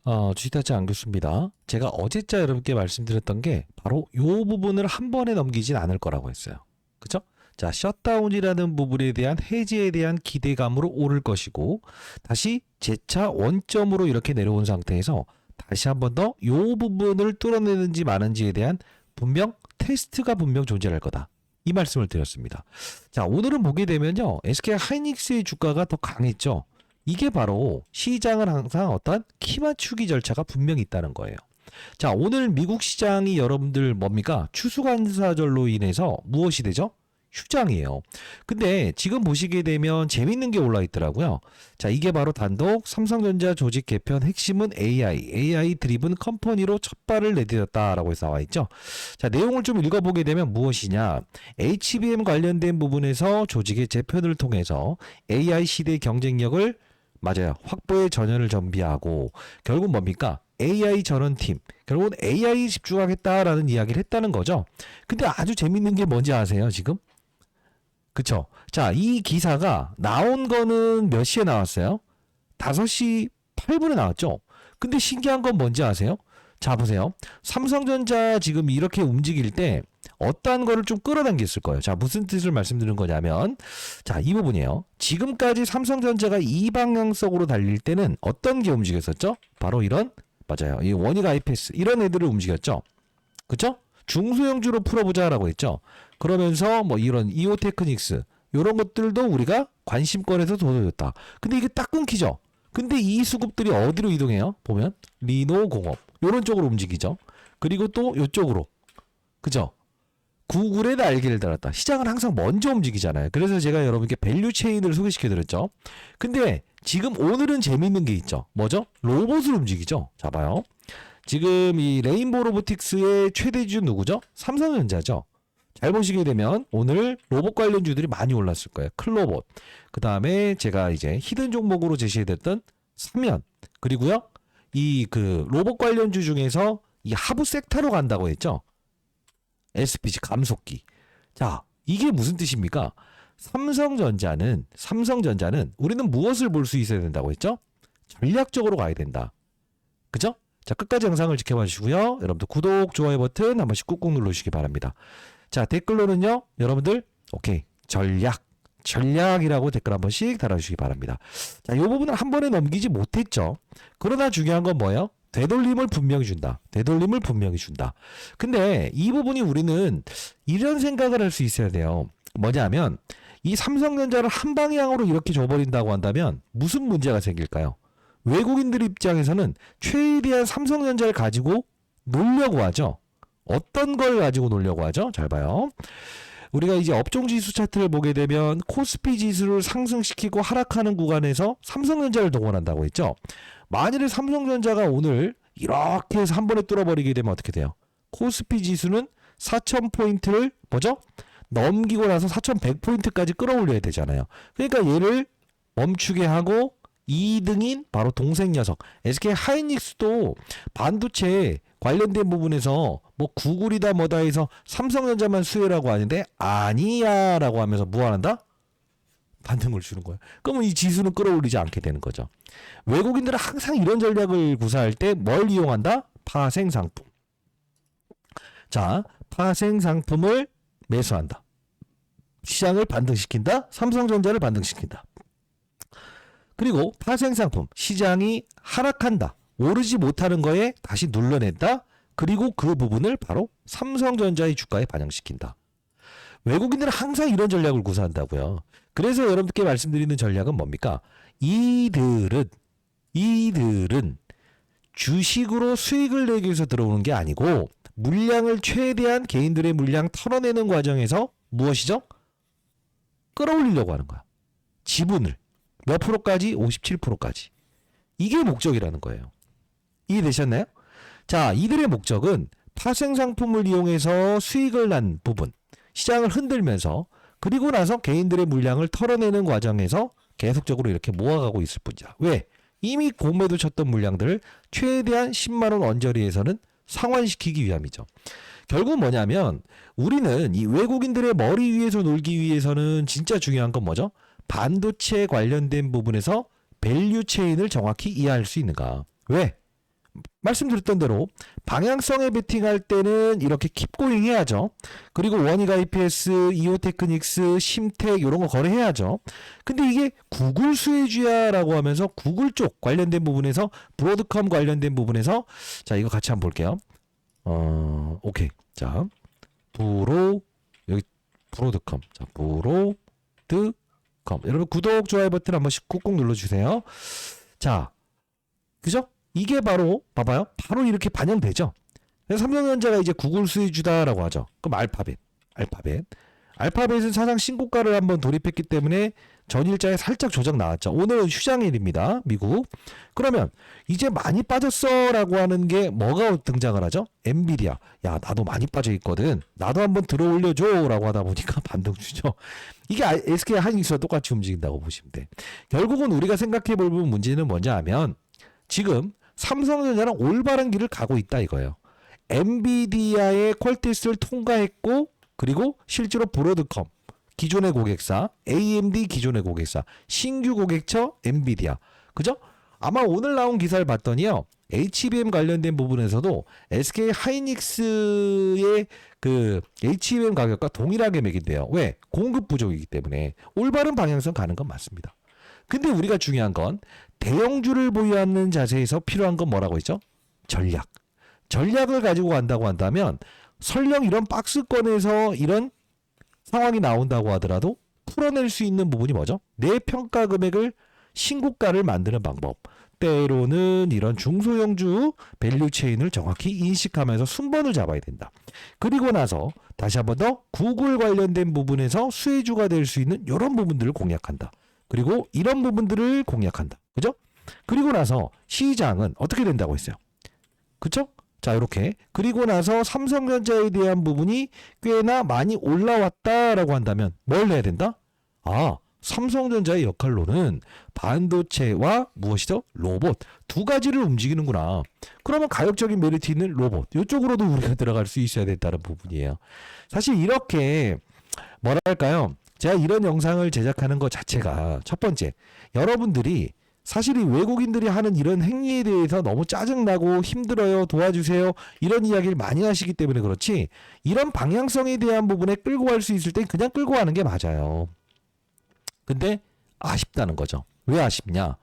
주식타짜 안교수입니다. 제가 어제자 여러분께 말씀드렸던 게 바로 요 부분을 한 번에 넘기진 않을 거라고 했어요. 그죠? 자, 셧다운이라는 부분에 대한 해지에 대한 기대감으로 오를 것이고 다시 재차 원점으로 이렇게 내려온 상태에서 다시 한 번 더 요 부분을 뚫어내는지 마는지에 대한 분명 테스트가 분명 존재할 거다. 이 말씀을 드렸습니다. 자, 오늘은 보게 되면요. SK 하이닉스의 주가가 더 강했죠. 이게 바로 시장은 항상 어떤 키 맞추기 절차가 분명히 있다는 거예요. 자, 오늘 미국 시장이 여러분들 뭡니까? 추수감사절로 인해서 무엇이 되죠? 휴장이에요. 근데 지금 보시게 되면 재밌는 게 올라 있더라고요. 자, 이게 바로 단독 삼성전자 조직 개편 핵심은 AI 드리븐 컴퍼니로 첫 발을 내딛었다라고 해서 나와 있죠. 자, 내용을 좀 읽어보게 되면 무엇이냐? HBM 관련된 부분에서 조직의 재편을 통해서 AI 시대 경쟁력을 맞아요. 확보의 전열을 정비하고 결국 뭡니까? AI 전원팀. 결국은 AI에 집중하겠다라는 이야기를 했다는 거죠. 근데 아주 재밌는 게 뭔지 아세요, 지금? 그쵸? 자, 이 기사가 나온 거는 몇 시에 나왔어요? 5시 8분에 나왔죠? 근데 신기한 건 뭔지 아세요? 자, 보세요. 삼성전자 지금 이렇게 움직일 때 어떠한 거를 좀 끌어당겼을 거예요. 자, 무슨 뜻을 말씀드리는 거냐면, 자, 이 부분이에요. 지금까지 삼성전자가 이 방향성으로 달릴 때는 어떤 게 움직였었죠? 바로 이런, 맞아요. 이 원익 아이패스, 이런 애들을 움직였죠? 그쵸? 중소형주로 풀어보자라고 했죠? 그러면서 뭐 이런 이오테크닉스, 이런 것들도 우리가 관심권에서 돋아줬다. 근데 이게 딱 끊기죠? 근데 이 수급들이 어디로 이동해요? 보면, 리노공업, 요런 쪽으로 움직이죠? 그리고 또 요쪽으로. 그죠? 구글의 날개를 달았다. 시장은 항상 먼저 움직이잖아요. 그래서 제가 여러분께 밸류 체인을 소개시켜드렸죠. 근데 지금 오늘은 재밌는 게 있죠. 뭐죠? 로봇을 움직이죠. 자, 봐요. 지금 이 레인보우 로보틱스의 최대주 누구죠? 삼성전자죠. 잘 보시게 되면 오늘 로봇 관련주들이 많이 올랐을 거예요. 클로봇. 그 다음에 제가 이제 히든 종목으로 제시해드렸던 삼연. 그리고요. 이 그 로봇 관련주 중에서 이 하부 섹터로 간다고 했죠. SPG 감속기. 자, 이게 무슨 뜻입니까? 삼성전자는 우리는 무엇을 볼 수 있어야 된다고 했죠? 전략적으로 가야 된다. 그죠? 자, 끝까지 영상을 지켜봐 주시고요. 여러분들 구독, 좋아요 버튼 한 번씩 꾹꾹 눌러주시기 바랍니다. 자, 댓글로는요. 여러분들 오케이. 전략이라고 댓글 한 번씩 달아주시기 바랍니다. 자, 이 부분을 한 번에 넘기지 못했죠. 그러나 중요한 건 뭐예요? 되돌림을 분명히 준다. 근데 이 부분이 우리는 이런 생각을 할 수 있어야 돼요. 뭐냐면 이 삼성전자를 한 방향으로 이렇게 줘버린다고 한다면 무슨 문제가 생길까요? 외국인들 입장에서는 최대한 삼성전자를 가지고 놀려고 하죠. 어떤 걸 가지고 놀려고 하죠? 잘 봐요. 우리가 이제 업종지수 차트를 보게 되면 코스피 지수를 상승시키고 하락하는 구간에서 삼성전자를 동원한다고 했죠. 만일에 삼성전자가 오늘 이렇게 해서 한 번에 뚫어버리게 되면 어떻게 돼요? 코스피 지수는 4,000포인트를 뭐죠? 넘기고 나서 4,100포인트까지 끌어올려야 되잖아요. 그러니까 얘를 멈추게 하고 2등인 바로 동생 녀석 SK 하이닉스도 반도체 관련된 부분에서 뭐 구글이다 뭐다 해서 삼성전자만 수혜라고 하는데 아니야 라고 하면서 무한한다? 반등을 주는 거예요. 그러면 이 지수는 끌어올리지 않게 되는 거죠. 외국인들은 항상 이런 전략을 구사할 때 뭘 이용한다? 파생상품. 자, 파생상품을 매수한다. 시장을 반등시킨다. 삼성전자를 반등시킨다. 그리고 파생상품, 시장이 하락한다. 오르지 못하는 거에 다시 눌러낸다. 그리고 그 부분을 바로 삼성전자의 주가에 반영시킨다. 외국인들은 항상 이런 전략을 구사한다고요. 그래서 여러분께 말씀드리는 전략은 뭡니까? 이들은 주식으로 수익을 내기 위해서 들어오는 게 아니고 물량을 최대한 개인들의 물량 털어내는 과정에서 무엇이죠? 끌어올리려고 하는 거야. 지분을. 몇 프로까지? 57%까지. 이게 목적이라는 거예요. 이해되셨나요? 자, 이들의 목적은 파생상품을 이용해서 수익을 난 부분, 시장을 흔들면서 그리고 나서 개인들의 물량을 털어내는 과정에서 계속적으로 이렇게 모아가고 있을 뿐이야. 왜? 이미 공매도 쳤던 물량들을 최대한 10만원 언저리에서는 상환시키기 위함이죠. 결국 뭐냐면 우리는 이 외국인들의 머리 위에서 놀기 위해서는 진짜 중요한 건 뭐죠? 반도체 관련된 부분에서 밸류 체인을 정확히 이해할 수 있는가. 왜? 말씀드렸던 대로 방향성에 베팅할 때는 이렇게 킵고잉 해야죠. 그리고 원익 IPS, 이오테크닉스, 심텍 이런 거 거래해야죠. 근데 이게 구글 수혜주야라고 하면서 구글 쪽 관련된 부분에서 브로드컴 관련된 부분에서 자 이거 같이 한번 볼게요. 오케이. 자 여기 브로드컴. 자 브로드컴. 여러분 구독 좋아요 버튼 한 번씩 꾹꾹 눌러주세요. 자 그죠? 이게 바로 봐봐요. 바로 이렇게 반영되죠. 그래서 삼성전자가 이제 구글 수혜주다라고 하죠. 그럼 알파벳은 사상 신고가를 한번 돌입했기 때문에 전일자에 살짝 조정 나왔죠. 오늘은 휴장일입니다. 미국. 그러면 이제 많이 빠졌어라고 하는 게 뭐가 등장을 하죠? 엔비디아. 야 나도 많이 빠져 있거든. 나도 한번 들어올려줘라고 하다 보니까 반등주죠. 이게 SK 하이닉스와 똑같이 움직인다고 보시면 돼. 결국은 우리가 생각해 볼 문제는 뭐냐 하면 지금 삼성전자는 올바른 길을 가고 있다 이거예요. 엔비디아의 퀄테스트를 통과했고 그리고 실제로 브로드컴 기존의 고객사, AMD 기존의 고객사, 신규 고객처 엔비디아. 그죠? 아마 오늘 나온 기사를 봤더니요. HBM 관련된 부분에서도 SK 하이닉스의 그 HBM 가격과 동일하게 매긴대요. 왜? 공급 부족이기 때문에. 올바른 방향성 가는 건 맞습니다. 근데 우리가 중요한 건 대형주를 보유하는 자세에서 필요한 건 뭐라고 했죠? 전략. 전략을 가지고 간다고 한다면 설령 이런 박스권에서 이런 상황이 나온다고 하더라도 풀어낼 수 있는 부분이 뭐죠? 내 평가 금액을 신고가를 만드는 방법. 때로는 이런 중소형주 밸류 체인을 정확히 인식하면서 순번을 잡아야 된다. 그리고 나서 다시 한 번 더 구글 관련된 부분에서 수혜주가 될 수 있는 이런 부분들을 공략한다. 그리고 이런 부분들을 공략한다. 그죠? 그리고 나서 시장은 어떻게 된다고 했어요? 그쵸? 자, 이렇게. 그리고 나서 삼성전자에 대한 부분이 꽤나 많이 올라왔다라고 한다면 뭘 해야 된다? 삼성전자의 역할로는 반도체와 무엇이죠? 로봇. 두 가지를 움직이는구나. 그러면 가격적인 메리트 있는 로봇. 이쪽으로도 우리가 들어갈 수 있어야 된다는 부분이에요. 사실 이렇게 뭐랄까요? 제가 이런 영상을 제작하는 것 자체가 첫 번째, 여러분들이 사실 이 외국인들이 하는 이런 행위에 대해서 너무 짜증나고 힘들어요, 도와주세요, 이런 이야기를 많이 하시기 때문에 그렇지, 이런 방향성에 대한 부분에 끌고 갈 수 있을 땐 그냥 끌고 가는 게 맞아요. 근데 아쉽다는 거죠. 왜 아쉽냐?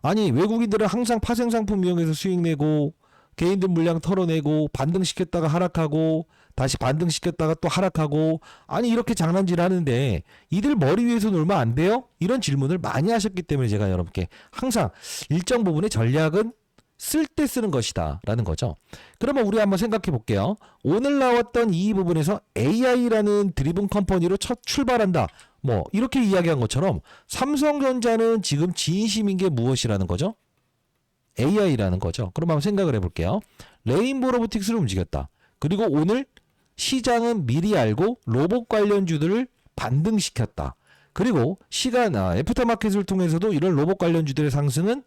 아니, 외국인들은 항상 파생상품 이용해서 수익 내고 개인들 물량 털어내고 반등시켰다가 하락하고 다시 반등시켰다가 또 하락하고, 아니 이렇게 장난질 하는데 이들 머리 위에서 놀면 안 돼요? 이런 질문을 많이 하셨기 때문에 제가 여러분께 항상 일정 부분의 전략은 쓸 때 쓰는 것이다 라는 거죠. 그러면 우리 한번 생각해 볼게요. 오늘 나왔던 이 부분에서 AI라는 드리븐 컴퍼니로 첫 출발한다, 뭐 이렇게 이야기한 것처럼 삼성전자는 지금 진심인 게 무엇이라는 거죠? AI라는 거죠. 그럼 한번 생각을 해볼게요. 레인보우 로보틱스를 움직였다. 그리고 오늘 시장은 미리 알고 로봇 관련주들을 반등시켰다. 그리고 애프터마켓을 통해서도 이런 로봇 관련주들의 상승은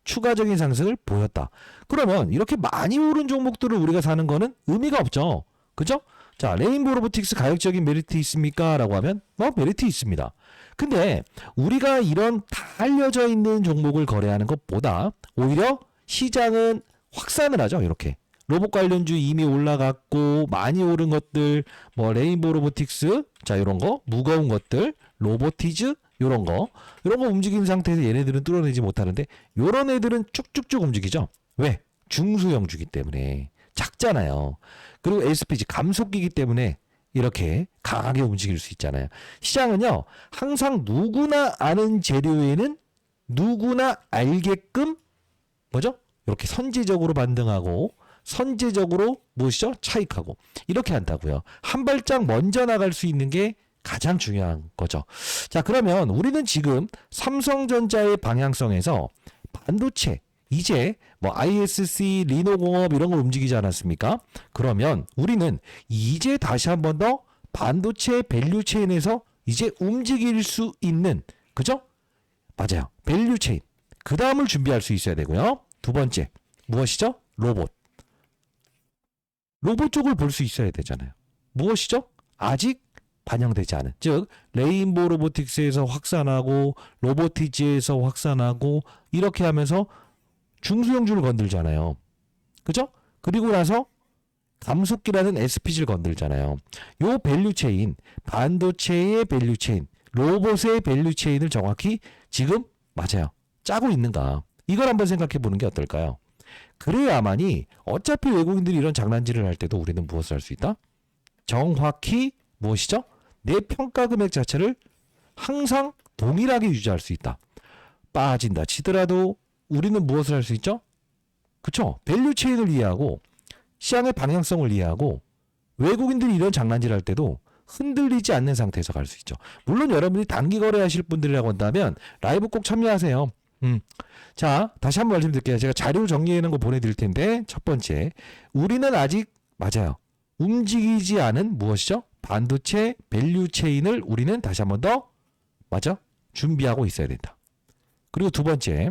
추가적인 상승을 보였다. 그러면 이렇게 많이 오른 종목들을 우리가 사는 거는 의미가 없죠. 그죠? 자, 레인보우 로보틱스 가격적인 메리트 있습니까? 라고 하면 메리트 있습니다. 근데 우리가 이런 다 알려져 있는 종목을 거래하는 것보다 오히려 시장은 확산을 하죠. 이렇게 로봇 관련주 이미 올라갔고 많이 오른 것들, 뭐 레인보우 로보틱스, 자 이런 거, 무거운 것들, 로보티즈 이런 거 움직이는 상태에서 얘네들은 뚫어내지 못하는데 이런 애들은 쭉쭉쭉 움직이죠. 왜? 중소형주기 때문에 작잖아요. 그리고 SPG 감속기기 때문에 이렇게 강하게 움직일 수 있잖아요. 시장은요, 항상 누구나 아는 재료에는 누구나 알게끔 뭐죠? 이렇게 선제적으로 반등하고 선제적으로 무엇이죠? 차익하고 이렇게 한다고요. 한 발짝 먼저 나갈 수 있는 게 가장 중요한 거죠. 자, 그러면 우리는 지금 삼성전자의 방향성에서 반도체, 이제 뭐 ISC, 리노공업 이런 걸 움직이지 않았습니까? 그러면 우리는 이제 다시 한 번 더 반도체 밸류 체인에서 이제 움직일 수 있는, 그죠? 맞아요. 밸류 체인. 그 다음을 준비할 수 있어야 되고요. 두 번째, 무엇이죠? 로봇. 로봇 쪽을 볼 수 있어야 되잖아요. 무엇이죠? 아직 반영되지 않은, 즉 레인보우 로보틱스에서 확산하고 로보티지에서 확산하고 이렇게 하면서 중소형주를 건들잖아요. 그죠? 그리고 나서 감속기라는 SPG를 건들잖아요. 요 밸류체인, 반도체의 밸류체인, 로봇의 밸류체인을 정확히 지금 맞아요. 짜고 있는가. 이걸 한번 생각해 보는 게 어떨까요? 그래야만이 어차피 외국인들이 이런 장난질을 할 때도 우리는 무엇을 할 수 있다? 정확히 무엇이죠? 내 평가 금액 자체를 항상 동일하게 유지할 수 있다. 빠진다 치더라도 우리는 무엇을 할 수 있죠? 그쵸? 밸류 체인을 이해하고 시장의 방향성을 이해하고 외국인들이 이런 장난질 할 때도 흔들리지 않는 상태에서 갈 수 있죠. 물론 여러분이 단기 거래하실 분들이라고 한다면 라이브 꼭 참여하세요. 자, 다시 한번 말씀드릴게요. 제가 자료 정리해 놓은 거 보내드릴 텐데 첫 번째, 우리는 아직 맞아요. 움직이지 않은 무엇이죠? 반도체 밸류 체인을 우리는 다시 한번 더 맞아? 준비하고 있어야 된다. 그리고 두 번째,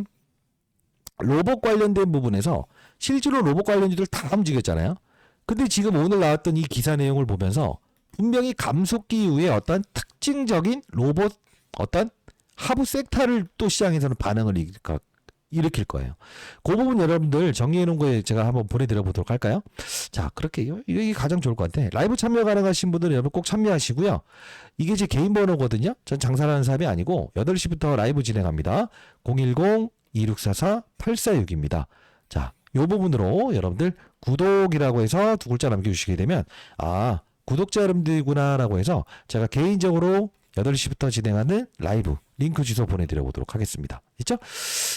로봇 관련된 부분에서 실제로 로봇 관련주들 다 움직였잖아요. 근데 지금 오늘 나왔던 이 기사 내용을 보면서 분명히 감속기 이후에 어떤 특징적인 로봇 어떤 하부 섹터를 또 시장에서는 반응을 일으킬 거예요. 그 부분 여러분들 정리해 놓은 거에 제가 한번 보내드려 보도록 할까요? 자, 그렇게 이게 가장 좋을 것 같아. 라이브 참여 가능하신 분들은 여러분 꼭 참여하시고요. 이게 제 개인 번호거든요. 전 장사하는 사람이 아니고 8시부터 라이브 진행합니다. 010-2644-846입니다. 자, 요 부분으로 여러분들 구독이라고 해서 두 글자 남겨주시게 되면 아, 구독자 여러분들이구나 라고 해서 제가 개인적으로 8시부터 진행하는 라이브 링크 주소 보내드려 보도록 하겠습니다. 있죠?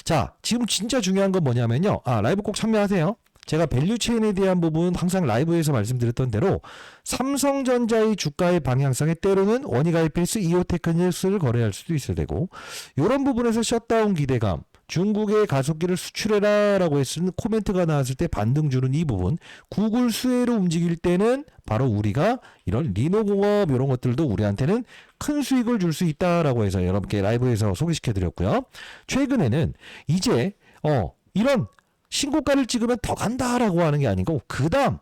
자, 지금 진짜 중요한 건 뭐냐면요. 아, 라이브 꼭 참여하세요. 제가 밸류 체인에 대한 부분 항상 라이브에서 말씀드렸던 대로 삼성전자의 주가의 방향성에 때로는 원익IPS, 이오테크닉스를 거래할 수도 있어야 되고 이런 부분에서 셧다운 기대감, 중국의 가속기를 수출해라 라고 했을 코멘트가 나왔을 때 반등 주는 이 부분, 구글 수혜로 움직일 때는 바로 우리가 이런 리노공업 이런 것들도 우리한테는 큰 수익을 줄 수 있다라고 해서 여러분께 라이브에서 소개시켜 드렸고요. 최근에는 이제 이런 신고가를 찍으면 더 간다라고 하는 게 아니고 그 다음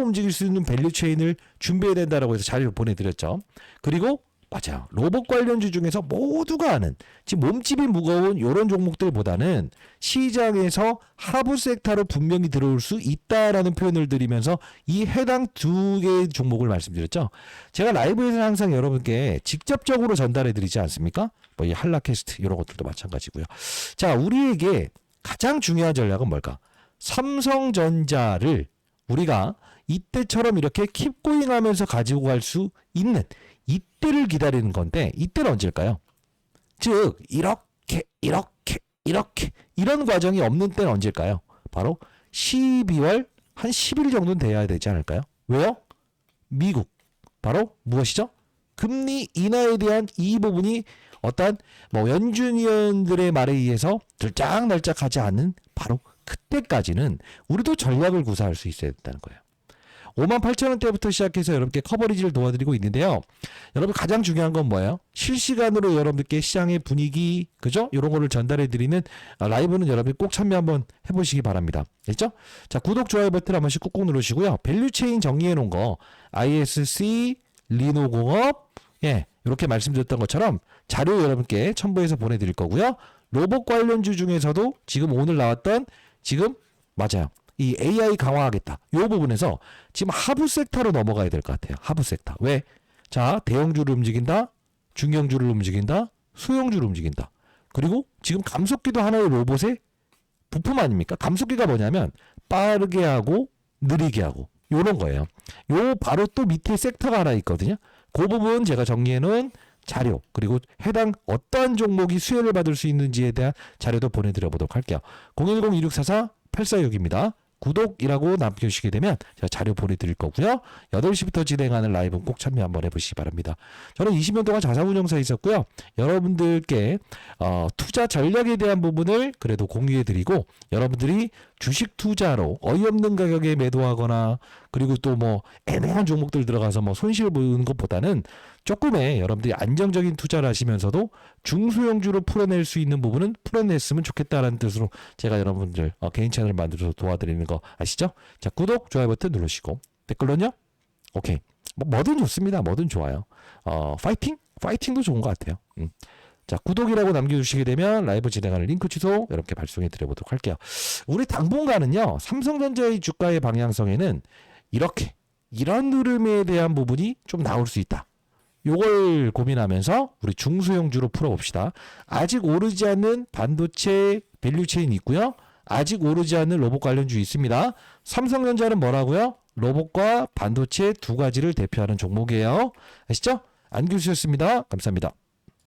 움직일 수 있는 밸류 체인을 준비해야 된다라고 해서 자료를 보내드렸죠. 그리고 맞아요. 로봇 관련주 중에서 모두가 아는 지금 몸집이 무거운 이런 종목들보다는 시장에서 하부 섹터로 분명히 들어올 수 있다라는 표현을 드리면서 이 해당 두 개의 종목을 말씀드렸죠. 제가 라이브에서 항상 여러분께 직접적으로 전달해 드리지 않습니까? 뭐 이 한라캐스트 이런 것들도 마찬가지고요. 자, 우리에게 가장 중요한 전략은 뭘까? 삼성전자를 우리가 이때처럼 이렇게 킵고잉 하면서 가지고 갈 수 있는 이때를 기다리는 건데 이때는 언제일까요? 즉 이렇게 이런 과정이 없는 때는 언제일까요? 바로 12월 한 10일 정도는 돼야 되지 않을까요? 왜요? 미국 바로 무엇이죠? 금리 인하에 대한 이 부분이 어떤 뭐 연준 위원들의 말에 의해서 들짝날짝하지 않는 바로 그때까지는 우리도 전략을 구사할 수 있어야 된다는 거예요. 58,000원대부터 시작해서 여러분께 커버리지를 도와드리고 있는데요. 여러분 가장 중요한 건 뭐예요? 실시간으로 여러분께 시장의 분위기, 그죠? 이런 거를 전달해 드리는 라이브는 여러분이 꼭 참여 한번 해보시기 바랍니다. 됐죠? 자, 구독, 좋아요 버튼 한 번씩 꾹꾹 누르시고요. 밸류체인 정리해 놓은 거 ISC, 리노공업, 예, 이렇게 말씀드렸던 것처럼 자료 여러분께 첨부해서 보내드릴 거고요. 로봇 관련주 중에서도 지금 오늘 나왔던 지금 맞아요. 이 AI 강화하겠다. 이 부분에서 지금 하부 섹터로 넘어가야 될 것 같아요. 하부 섹터. 왜? 자, 대형주를 움직인다. 중형주를 움직인다. 소형주를 움직인다. 그리고 지금 감속기도 하나의 로봇의 부품 아닙니까? 감속기가 뭐냐면 빠르게 하고 느리게 하고 요런 거예요. 요 바로 또 밑에 섹터가 하나 있거든요. 그 부분 제가 정리해 놓은 자료 그리고 해당 어떠한 종목이 수혜를 받을 수 있는지에 대한 자료도 보내드려 보도록 할게요. 010-2644-846입니다. 구독이라고 남겨주시게 되면 제가 자료 보내드릴 거고요. 8시부터 진행하는 라이브는 꼭 참여 한번 해보시기 바랍니다. 저는 20년 동안 자산운용사에 있었고요. 여러분들께 투자 전략에 대한 부분을 그래도 공유해드리고 여러분들이 주식 투자로 어이없는 가격에 매도하거나 그리고 또 뭐 애매한 종목들 들어가서 뭐 손실 보는 것보다는 조금의 여러분들이 안정적인 투자를 하시면서도 중소형주로 풀어낼 수 있는 부분은 풀어냈으면 좋겠다라는 뜻으로 제가 여러분들 개인 채널을 만들어서 도와드리는 거 아시죠? 자, 구독, 좋아요 버튼 누르시고 댓글로는요? 오케이. 뭐든 좋습니다. 뭐든 좋아요. 파이팅? 파이팅도 좋은 것 같아요. 자, 구독이라고 남겨주시게 되면 라이브 진행하는 링크 취소 이렇게 발송해 드려보도록 할게요. 우리 당분간은요, 삼성전자의 주가의 방향성에는 이렇게 이런 흐름에 대한 부분이 좀 나올 수 있다. 요걸 고민하면서 우리 중소형주로 풀어봅시다. 아직 오르지 않는 반도체 밸류체인 있고요. 아직 오르지 않는 로봇 관련주 있습니다. 삼성전자는 뭐라고요? 로봇과 반도체 두 가지를 대표하는 종목이에요. 아시죠? 안규수였습니다. 감사합니다.